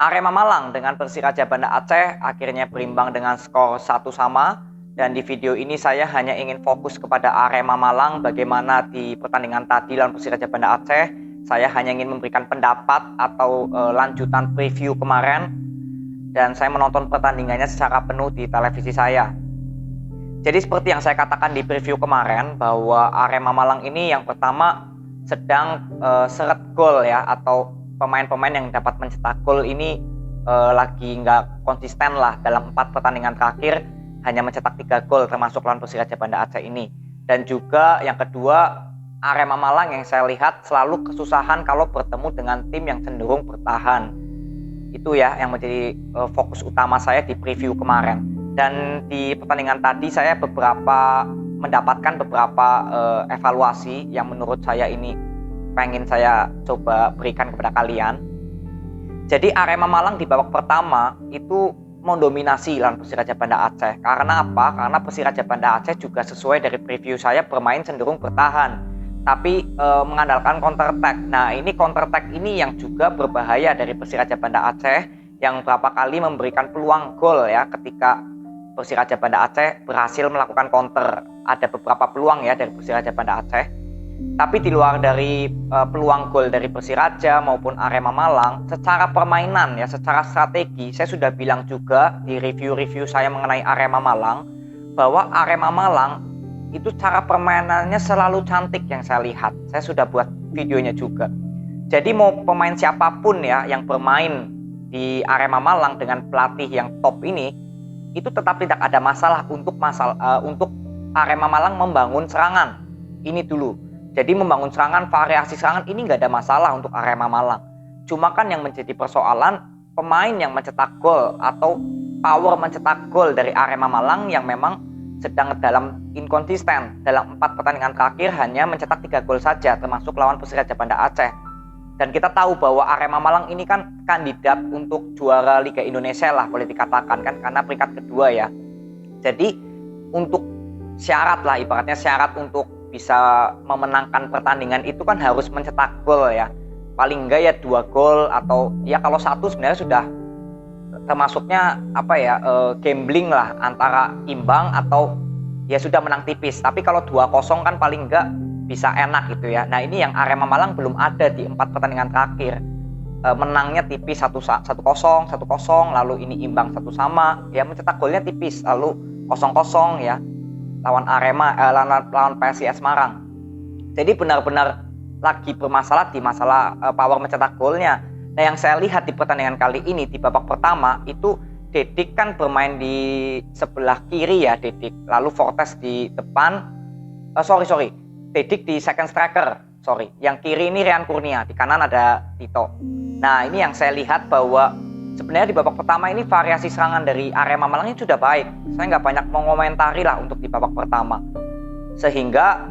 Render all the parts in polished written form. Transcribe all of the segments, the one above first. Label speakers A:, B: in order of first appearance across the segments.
A: Arema Malang dengan Persiraja Banda Aceh akhirnya berimbang dengan skor 1-1. Dan di video ini saya hanya ingin fokus kepada Arema Malang, bagaimana di pertandingan tadi lawan Persiraja Banda Aceh. Saya hanya ingin memberikan pendapat atau lanjutan preview kemarin, dan saya menonton pertandingannya secara penuh di televisi saya. Jadi seperti yang saya katakan di preview kemarin, bahwa Arema Malang ini yang pertama sedang seret gol ya, atau pemain-pemain yang dapat mencetak gol ini lagi nggak konsisten lah. Dalam 4 pertandingan terakhir hanya mencetak 3 gol, termasuk lawan Persiraja Banda Aceh ini. Dan juga yang kedua, Arema Malang yang saya lihat selalu kesusahan kalau bertemu dengan tim yang cenderung bertahan. Itu ya yang menjadi fokus utama saya di preview kemarin. Dan di pertandingan tadi saya mendapatkan beberapa evaluasi yang menurut saya ini pengen saya coba berikan kepada kalian. Jadi Arema Malang di babak pertama itu mendominasi lawan Persiraja Banda Aceh. Karena apa? Karena Persiraja Banda Aceh juga sesuai dari preview saya bermain cenderung bertahan, tapi mengandalkan counter attack. Nah, ini counter attack ini yang juga berbahaya dari Persiraja Banda Aceh, yang berapa kali memberikan peluang gol ya ketika Persiraja Banda Aceh berhasil melakukan counter. Ada beberapa peluang ya dari Persiraja Banda Aceh. Tapi di luar dari peluang gol dari Persiraja maupun Arema Malang, secara permainan ya, secara strategi, saya sudah bilang juga di review-review saya mengenai Arema Malang, bahwa Arema Malang itu cara permainannya selalu cantik yang saya lihat. Saya sudah buat videonya juga. Jadi mau pemain siapapun ya yang bermain di Arema Malang dengan pelatih yang top ini, itu tetap tidak ada masalah untuk Arema Malang membangun serangan. Ini dulu. Jadi membangun serangan, variasi serangan ini nggak ada masalah untuk Arema Malang. Cuma kan yang menjadi persoalan pemain yang mencetak gol atau power mencetak gol dari Arema Malang yang memang sedang dalam inkonsisten. Dalam 4 pertandingan terakhir hanya mencetak 3 gol saja, termasuk lawan Persiraja Banda Aceh. Dan kita tahu bahwa Arema Malang ini kan kandidat untuk juara Liga Indonesia lah, boleh dikatakan kan, karena peringkat kedua ya. Jadi untuk syarat lah, ibaratnya syarat untuk bisa memenangkan pertandingan itu kan harus mencetak gol ya. Paling enggak ya 2 gol, atau ya kalau 1 sebenarnya sudah termasuknya gambling lah, antara imbang atau ya sudah menang tipis. Tapi kalau 2-0 kan paling enggak bisa enak gitu ya. Nah, ini yang Arema Malang belum ada di 4 pertandingan terakhir. Menangnya tipis 1-0, 1-0, lalu ini imbang 1-1, ya mencetak golnya tipis, lalu 0-0 ya lawan lawan PSIS Semarang. Jadi benar-benar lagi bermasalah di masalah power mencetak golnya. Nah, yang saya lihat di pertandingan kali ini di babak pertama itu Dedik kan bermain di sebelah kiri ya, Dedik. Lalu Fortes di depan. Dedik di second striker. Yang kiri ini Rian Kurnia, di kanan ada Tito. Nah, ini yang saya lihat bahwa sebenarnya di babak pertama ini variasi serangan dari Arema Malang ini sudah baik. Saya nggak banyak mengomentari lah untuk di babak pertama. Sehingga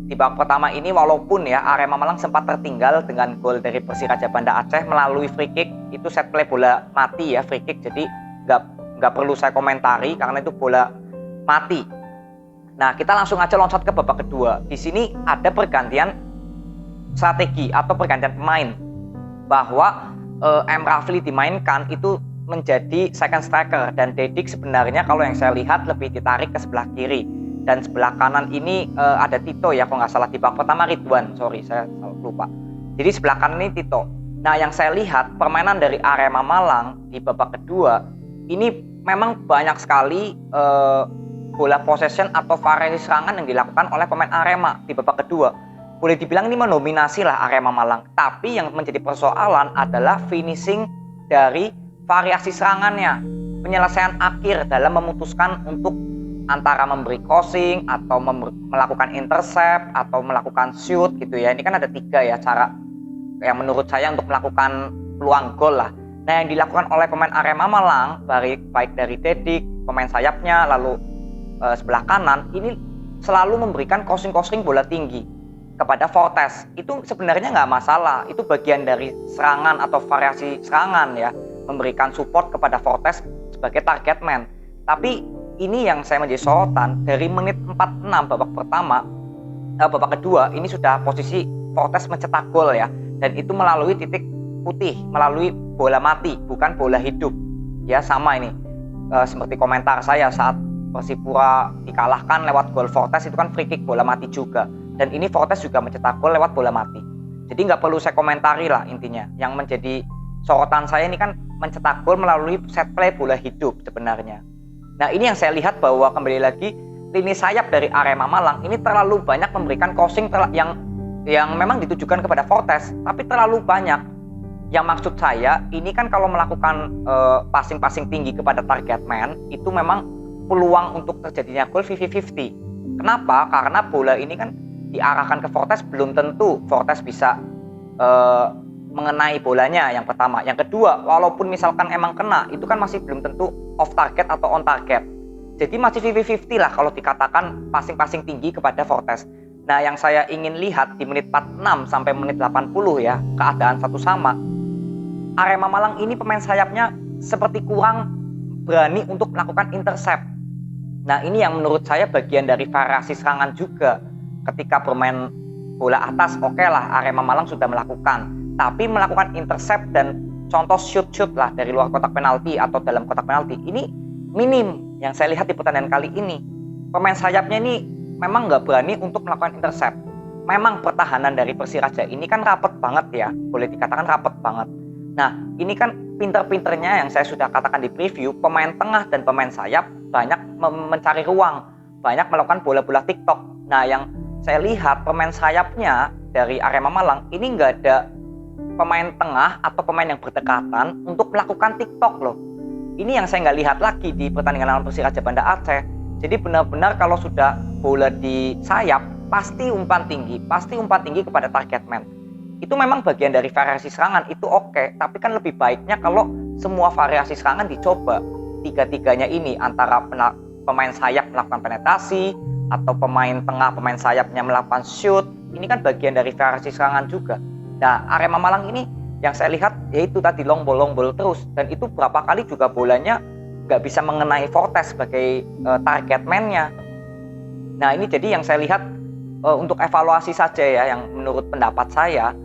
A: di babak pertama ini walaupun ya Arema Malang sempat tertinggal dengan gol dari Persiraja Banda Aceh melalui free kick, itu set play bola mati ya, free kick, jadi nggak perlu saya komentari karena itu bola mati. Nah, kita langsung aja loncat ke babak kedua. Di sini ada pergantian strategi atau pergantian pemain, bahwa M. Rafli dimainkan itu menjadi second striker, dan Dedik sebenarnya kalau yang saya lihat lebih ditarik ke sebelah kiri, dan sebelah kanan ini ada Tito ya, kalau nggak salah. Di babak pertama Ridwan, saya lupa. Jadi sebelah kanan ini Tito. Nah, yang saya lihat permainan dari Arema Malang di babak kedua ini memang banyak sekali bola possession atau variasi serangan yang dilakukan oleh pemain Arema di babak kedua. Boleh dibilang ini mendominasi lah Arema Malang. Tapi yang menjadi persoalan adalah finishing dari variasi serangannya. Penyelesaian akhir dalam memutuskan untuk antara memberi crossing atau melakukan intercept atau melakukan shoot gitu ya. Ini kan ada 3 ya cara yang menurut saya untuk melakukan peluang gol lah. Nah, yang dilakukan oleh pemain Arema Malang baik dari Dedik, pemain sayapnya, lalu sebelah kanan ini selalu memberikan crossing bola tinggi kepada Fortes. Itu sebenarnya nggak masalah, itu bagian dari serangan atau variasi serangan ya, memberikan support kepada Fortes sebagai target man. Tapi ini yang saya menjadi sorotan, dari menit 46 babak kedua ini sudah posisi Fortes mencetak gol ya, dan itu melalui titik putih, melalui bola mati, bukan bola hidup. Ya sama ini, seperti komentar saya saat Persipura dikalahkan lewat gol Fortes, itu kan free kick bola mati juga. Dan ini Fortes juga mencetak gol lewat bola mati. Jadi nggak perlu saya komentari lah intinya. Yang menjadi sorotan saya ini kan mencetak gol melalui set play bola hidup sebenarnya. Nah ini yang saya lihat bahwa kembali lagi lini sayap dari Arema Malang ini terlalu banyak memberikan crossing yang memang ditujukan kepada Fortes, tapi terlalu banyak. Yang maksud saya ini kan kalau melakukan passing-passing tinggi kepada target man itu memang peluang untuk terjadinya gol 50-50. Kenapa? Karena bola ini kan diarahkan ke Fortes, belum tentu Fortes bisa mengenai bolanya yang pertama. Yang kedua, walaupun misalkan emang kena, itu kan masih belum tentu off target atau on target. Jadi masih 50-50 lah kalau dikatakan passing-passing tinggi kepada Fortes. Nah yang saya ingin lihat di menit 46 sampai menit 80 ya, keadaan satu sama, Arema Malang ini pemain sayapnya seperti kurang berani untuk melakukan intercept. Nah ini yang menurut saya bagian dari variasi serangan juga. Ketika bermain bola atas, oke lah Arema Malang sudah melakukan. Tapi melakukan intercept dan contoh shoot lah dari luar kotak penalti atau dalam kotak penalti, ini minim yang saya lihat di pertandingan kali ini. Pemain sayapnya ini memang nggak berani untuk melakukan intercept. Memang pertahanan dari Persiraja ini kan rapet banget ya, boleh dikatakan rapet banget. Nah, ini kan pinter-pinternya yang saya sudah katakan di preview, pemain tengah dan pemain sayap banyak mencari ruang, banyak melakukan bola-bola TikTok. Nah, yang saya lihat pemain sayapnya dari Arema Malang ini nggak ada pemain tengah atau pemain yang berdekatan untuk melakukan TikTok loh. Ini yang saya nggak lihat lagi di pertandingan lawan Persiraja Banda Aceh. Jadi benar-benar kalau sudah bola di sayap, pasti umpan tinggi kepada target man. Itu memang bagian dari variasi serangan, itu oke. Tapi kan lebih baiknya kalau semua variasi serangan dicoba. Tiga-tiganya ini, antara pemain sayap melakukan penetrasi, atau pemain tengah, pemain sayapnya melakukan shoot. Ini kan bagian dari variasi serangan juga. Nah, Arema Malang ini yang saya lihat yaitu tadi long ball terus. Dan itu berapa kali juga bolanya nggak bisa mengenai Fortes sebagai target man-nya. Nah, ini jadi yang saya lihat untuk evaluasi saja ya, yang menurut pendapat saya,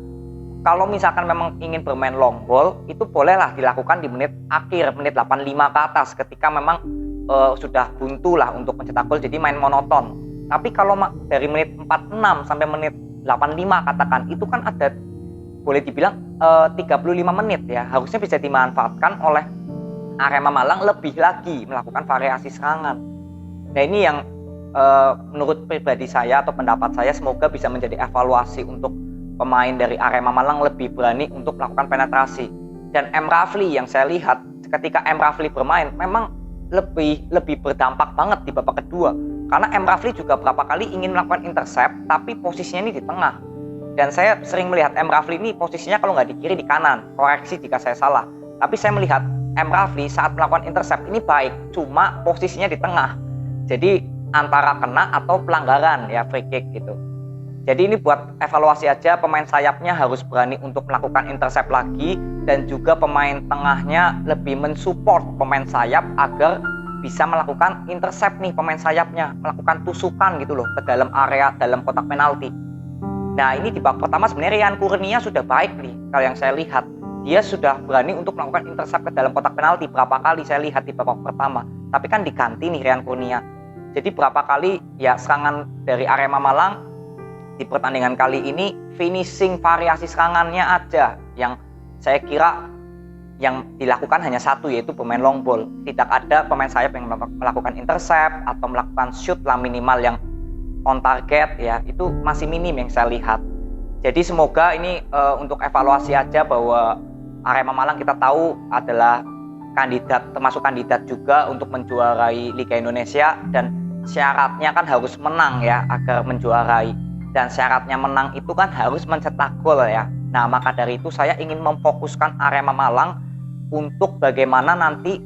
A: kalau misalkan memang ingin bermain long ball, itu bolehlah dilakukan di menit akhir, menit 85 ke atas, ketika memang sudah buntu lah untuk mencetak gol, jadi main monoton. Tapi kalau dari menit 46 sampai menit 85 katakan, itu kan ada, boleh dibilang 35 menit ya, harusnya bisa dimanfaatkan oleh Arema Malang lebih lagi melakukan variasi serangan. Nah ini yang menurut pribadi saya atau pendapat saya, semoga bisa menjadi evaluasi untuk pemain dari Arema Malang lebih berani untuk melakukan penetrasi. Dan M. Rafli yang saya lihat ketika M. Rafli bermain memang lebih berdampak banget di babak kedua, karena M. Rafli juga berapa kali ingin melakukan intercept tapi posisinya ini di tengah. Dan saya sering melihat M. Rafli ini posisinya kalau nggak di kiri di kanan, koreksi jika saya salah, tapi saya melihat M. Rafli saat melakukan intercept ini baik, cuma posisinya di tengah, jadi antara kena atau pelanggaran ya, free kick gitu. Jadi ini buat evaluasi aja, pemain sayapnya harus berani untuk melakukan intercept lagi, dan juga pemain tengahnya lebih mensupport pemain sayap agar bisa melakukan intercept nih, pemain sayapnya melakukan tusukan gitu loh ke dalam area, dalam kotak penalti. Nah ini di babak pertama sebenarnya Rian Kurnia sudah baik nih, kalau yang saya lihat dia sudah berani untuk melakukan intercept ke dalam kotak penalti berapa kali saya lihat di babak pertama. Tapi kan diganti nih Rian Kurnia. Jadi berapa kali ya serangan dari Arema Malang di pertandingan kali ini, finishing variasi serangannya aja yang saya kira yang dilakukan hanya satu, yaitu pemain long ball. Tidak ada pemain sayap yang melakukan intercept atau melakukan shoot lah minimal yang on target ya, itu masih minim yang saya lihat. Jadi semoga ini untuk evaluasi aja, bahwa Arema Malang kita tahu adalah kandidat, termasuk kandidat juga untuk menjuarai Liga Indonesia, dan syaratnya kan harus menang ya agar menjuarai. Dan syaratnya menang itu kan harus mencetak gol ya. Nah maka dari itu saya ingin memfokuskan Arema Malang untuk bagaimana nanti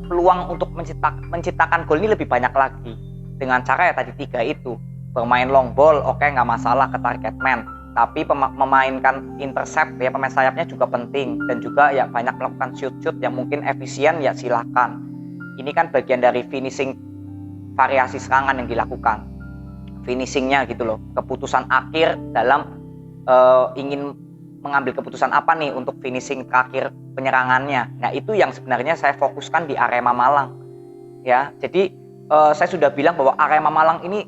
A: peluang untuk menciptakan gol ini lebih banyak lagi. Dengan cara ya tadi tiga itu. Bermain long ball oke, nggak masalah ke target man. Tapi memainkan intercept ya, pemain sayapnya juga penting. Dan juga ya banyak melakukan shoot yang mungkin efisien ya silakan. Ini kan bagian dari finishing variasi serangan yang dilakukan. Finishingnya gitu loh, keputusan akhir dalam ingin mengambil keputusan apa nih untuk finishing terakhir penyerangannya. Nah, itu yang sebenarnya saya fokuskan di Arema Malang. Ya, jadi saya sudah bilang bahwa Arema Malang ini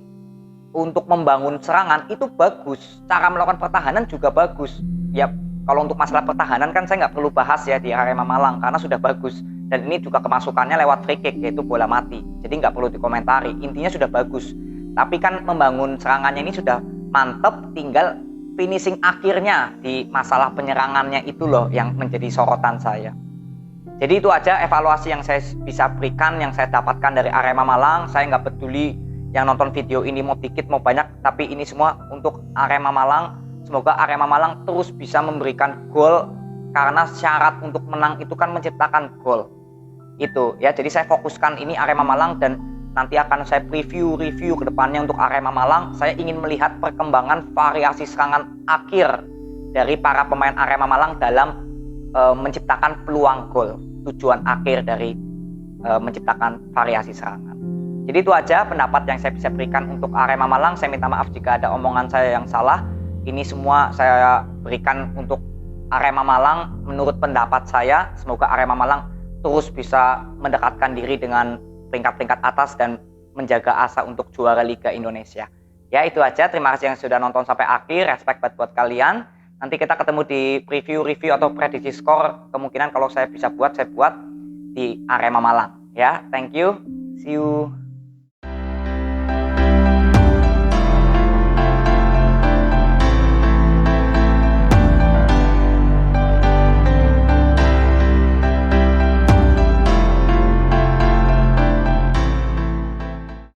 A: untuk membangun serangan itu bagus, cara melakukan pertahanan juga bagus. Ya, kalau untuk masalah pertahanan kan saya nggak perlu bahas ya di Arema Malang karena sudah bagus. Dan ini juga kemasukannya lewat free kick, yaitu bola mati. Jadi nggak perlu dikomentari, intinya sudah bagus. Tapi kan membangun serangannya ini sudah mantep, tinggal finishing akhirnya di masalah penyerangannya itu loh yang menjadi sorotan saya. Jadi itu aja evaluasi yang saya bisa berikan, yang saya dapatkan dari Arema Malang. Saya nggak peduli yang nonton video ini mau dikit mau banyak, tapi ini semua untuk Arema Malang. Semoga Arema Malang terus bisa memberikan gol, karena syarat untuk menang itu kan menciptakan gol. Itu ya, jadi saya fokuskan ini Arema Malang, dan nanti akan saya review ke depannya untuk Arema Malang. Saya ingin melihat perkembangan variasi serangan akhir dari para pemain Arema Malang dalam menciptakan peluang gol, tujuan akhir dari menciptakan variasi serangan. Jadi itu aja pendapat yang saya bisa berikan untuk Arema Malang. Saya minta maaf jika ada omongan saya yang salah. Ini semua saya berikan untuk Arema Malang menurut pendapat saya. Semoga Arema Malang terus bisa mendekatkan diri dengan peringkat-peringkat atas dan menjaga asa untuk juara Liga Indonesia. Ya, itu aja. Terima kasih yang sudah nonton sampai akhir. Respect buat kalian. Nanti kita ketemu di review atau prediksi skor. Kemungkinan kalau saya bisa buat, saya buat di Arema Malang. Ya, thank you. See you.